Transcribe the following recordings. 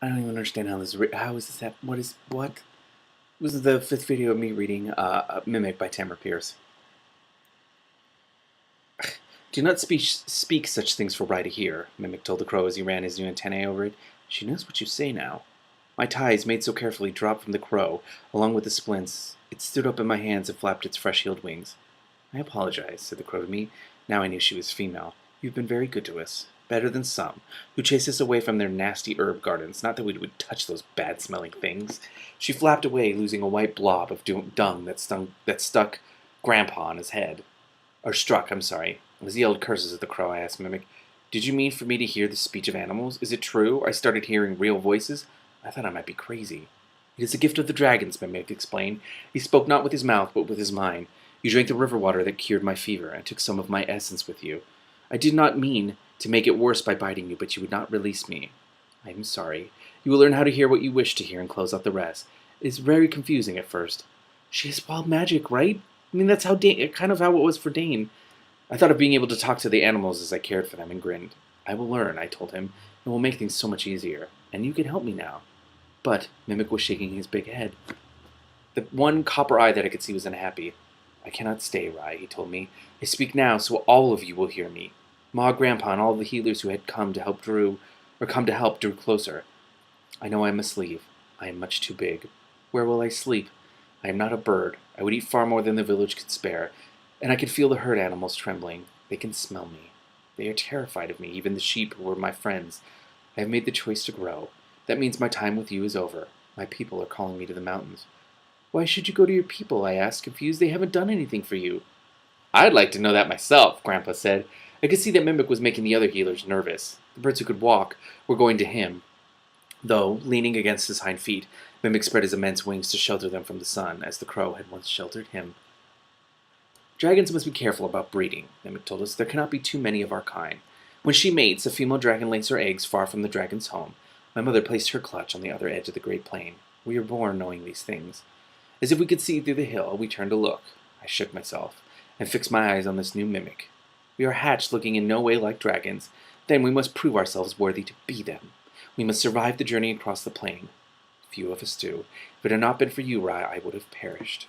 I don't even understand how this. How is this? What? This is the fifth video of me reading Mimic by Tamora Pierce. Do not speak such things for Rye to hear, Mimic told the crow as he ran his new antennae over it. She knows what you say now. My ties, made so carefully, dropped from the crow, along with the splints. It stood up in my hands and flapped its fresh-healed wings. I apologize, said the crow to me. Now I knew she was female. You've been very good to us. Better than some, who chase us away from their nasty herb gardens. Not that we would touch those bad-smelling things. She flapped away, losing a white blob of dung that stuck Grandpa on his head. Or struck, I'm sorry. As he yelled curses at the crow, I asked Mimic, Did you mean for me to hear the speech of animals? Is it true? I started hearing real voices. I thought I might be crazy. It is a gift of the dragons, Mimic explained. He spoke not with his mouth, but with his mind. You drank the river water that cured my fever, and took some of my essence with you. I did not mean to make it worse by biting you, but you would not release me. I am sorry. You will learn how to hear what you wish to hear and close out the rest. It is very confusing at first. She has wild magic, right? I mean, that's kind of how it was for Dane. I thought of being able to talk to the animals as I cared for them and grinned. I will learn, I told him. It will make things so much easier. And you can help me now. But Mimic was shaking his big head. The one copper eye that I could see was unhappy. I cannot stay, Rye, he told me. I speak now, so all of you will hear me. Ma, Grandpa, and all the healers who had come to help drew closer. I know I must leave. I am much too big. Where will I sleep? I am not a bird. I would eat far more than the village could spare. And I can feel the herd animals trembling. They can smell me. They are terrified of me, even the sheep who were my friends. I have made the choice to grow. That means my time with you is over. My people are calling me to the mountains. Why should you go to your people? I asked, confused. They haven't done anything for you. I'd like to know that myself, Grandpa said. I could see that Mimic was making the other healers nervous. The birds who could walk were going to him, though, leaning against his hind feet, Mimic spread his immense wings to shelter them from the sun, as the crow had once sheltered him. Dragons must be careful about breeding, Mimic told us. There cannot be too many of our kind. When she mates, a female dragon lays her eggs far from the dragon's home. My mother placed her clutch on the other edge of the great plain. We are born knowing these things. As if we could see through the hill, we turned to look. I shook myself, and fixed my eyes on this new Mimic. We are hatched looking in no way like dragons. Then we must prove ourselves worthy to be them. We must survive the journey across the plain. Few of us do. If it had not been for you, Rye, I would have perished.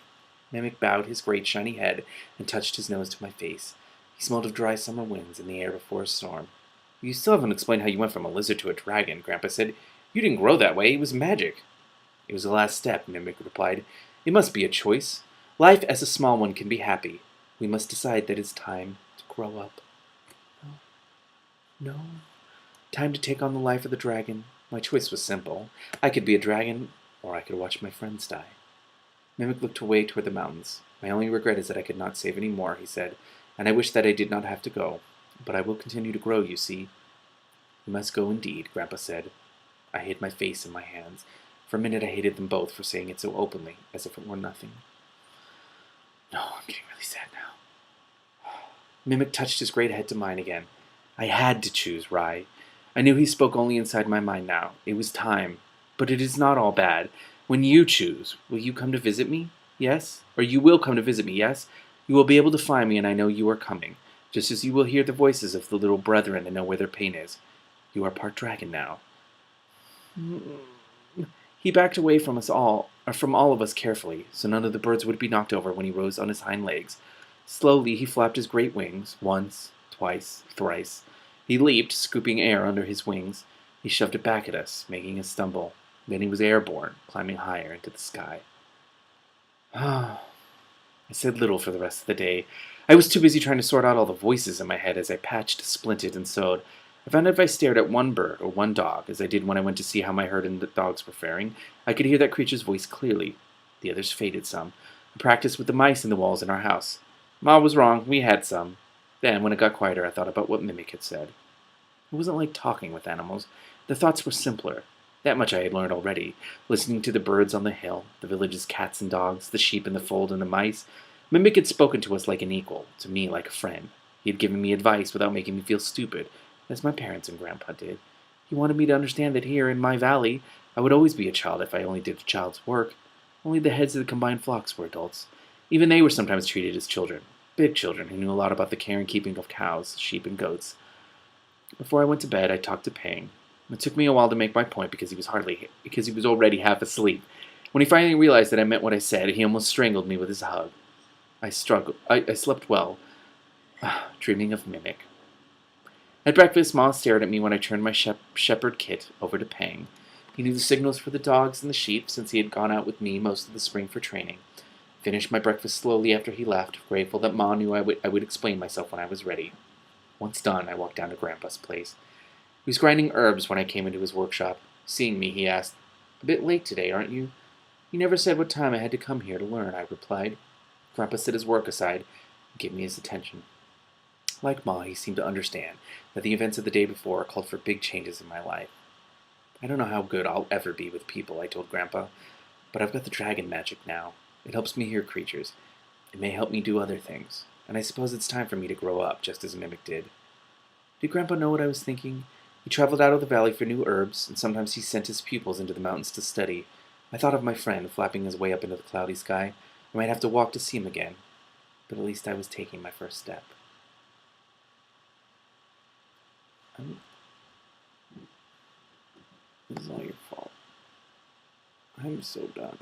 Mimic bowed his great shiny head and touched his nose to my face. He smelled of dry summer winds in the air before a storm. You still haven't explained how you went from a lizard to a dragon, Grandpa said. You didn't grow that way. It was magic. It was the last step, Mimic replied. It must be a choice. Life as a small one can be happy. We must decide that it's time to grow up. No. Time to take on the life of the dragon. My choice was simple. I could be a dragon, or I could watch my friends die. Mimic looked away toward the mountains. My only regret is that I could not save any more, he said, and I wish that I did not have to go. But I will continue to grow, you see. You must go indeed, Grandpa said. I hid my face in my hands. For a minute I hated them both for saying it so openly, as if it were nothing. No, I'm getting really sad now. Mimic touched his great head to mine again. I had to choose, Rye. I knew he spoke only inside my mind now. It was time. But it is not all bad. When you choose, will you come to visit me? Yes? Or you will come to visit me, yes? You will be able to find me, and I know you are coming, just as you will hear the voices of the little brethren and know where their pain is. You are part dragon now. He backed away from us all, or from all of us carefully, so none of the birds would be knocked over when he rose on his hind legs. Slowly he flapped his great wings, once, twice, thrice. He leaped, scooping air under his wings. He shoved it back at us, making us stumble. Then he was airborne, climbing higher into the sky. I said little for the rest of the day. I was too busy trying to sort out all the voices in my head as I patched, splinted, and sewed. I found that if I stared at one bird or one dog, as I did when I went to see how my herd and the dogs were faring, I could hear that creature's voice clearly. The others faded some. I practiced with the mice in the walls in our house. Ma was wrong. We had some. Then, when it got quieter, I thought about what Mimic had said. It wasn't like talking with animals. The thoughts were simpler. That much I had learned already, listening to the birds on the hill, the village's cats and dogs, the sheep in the fold and the mice. Mimic had spoken to us like an equal, to me like a friend. He had given me advice without making me feel stupid, as my parents and Grandpa did. He wanted me to understand that here, in my valley, I would always be a child if I only did a child's work. Only the heads of the combined flocks were adults. Even they were sometimes treated as children, big children who knew a lot about the care and keeping of cows, sheep, and goats. Before I went to bed, I talked to Pang. It took me a while to make my point because he was already half asleep. When he finally realized that I meant what I said, he almost strangled me with his hug. I slept well, dreaming of Mimic. At breakfast, Ma stared at me when I turned my shepherd kit over to Pang. He knew the signals for the dogs and the sheep since he had gone out with me most of the spring for training. Finished my breakfast slowly after he left, grateful that Ma knew I would explain myself when I was ready. Once done, I walked down to Grandpa's place. He was grinding herbs when I came into his workshop. Seeing me, he asked, "A bit late today, aren't you?" "You never said what time I had to come here to learn," I replied. Grandpa set his work aside and gave me his attention. Like Ma, he seemed to understand that the events of the day before called for big changes in my life. "I don't know how good I'll ever be with people," I told Grandpa, "but I've got the dragon magic now. It helps me hear creatures. It may help me do other things, and I suppose it's time for me to grow up, just as Mimic did." Did Grandpa know what I was thinking? He traveled out of the valley for new herbs, and sometimes he sent his pupils into the mountains to study. I thought of my friend flapping his way up into the cloudy sky. I might have to walk to see him again, but at least I was taking my first step. This is all your fault. I'm so done.